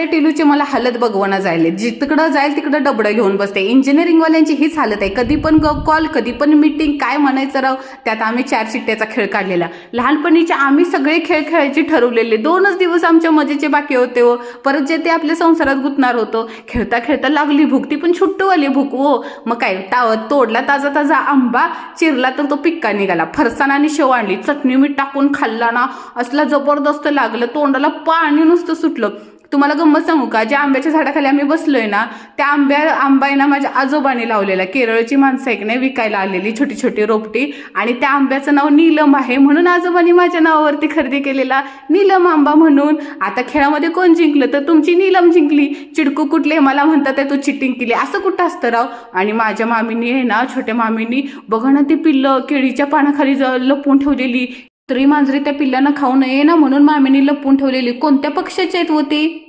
टिलूची मला हालत बघवणं जायले, जिकडं जाईल तिकडं डबडं घेऊन बसते. इंजिनिअरिंगवाल्यांची हीच हालत आहे. कधी पण कॉल, कधी पण मीटिंग, काय म्हणायचं राव. त्यात आम्ही 4 शिट्ट्याचा खेळ काढलेला. लहानपणीचे आम्ही सगळे खेळ खेळायचे ठरवलेले. 2च दिवस आमच्या मजेचे बाकी होते हो. परत जे ते आपल्या संसारात गुंतणार होतो. खेळता खेळता लागली भूक, ती पण छुट्टूवाली भूक हो. मग काय तोडला ताजा ताजा आंबा, चिरला तर तो पिक्का निघाला. फरसाण आणि शेव आणली, चटणी मीठ टाकून खाल्ला ना, असला जबरदस्त लागलं, तोंडाला पाणी नुसतं सुटलं. तुम्हाला गंमत सांगू का, ज्या आंब्याच्या झाडाखाली आम्ही बसलोय ना, त्या आंबा आहे ना माझ्या आजोबाने लावलेला. केरळची माणसं एक नाही विकायला आलेली छोटी छोटी रोपटी, आणि त्या आंब्याचं नाव नीलम आहे म्हणून आजोबांनी माझ्या नावावरती खरेदी केलेला नीलम आंबा म्हणून. आता खेळामध्ये कोण जिंकलं तर तुमची नीलम जिंकली. चिडकू कुठले मला म्हणतात तू चिटिंग केली, असं कुठं असतं राव. आणि माझ्या मामीनी आहे ना, छोट्या मामीनी बघा ना, ती पिल्लं केळीच्या पानाखाली लपवून ठेवलेली. तरी मांजरी त्या पिल्लांना खाऊ नये ना म्हणून मामीनी लपवून ठेवलेली. कोणत्या पक्षाचे आहेत होती?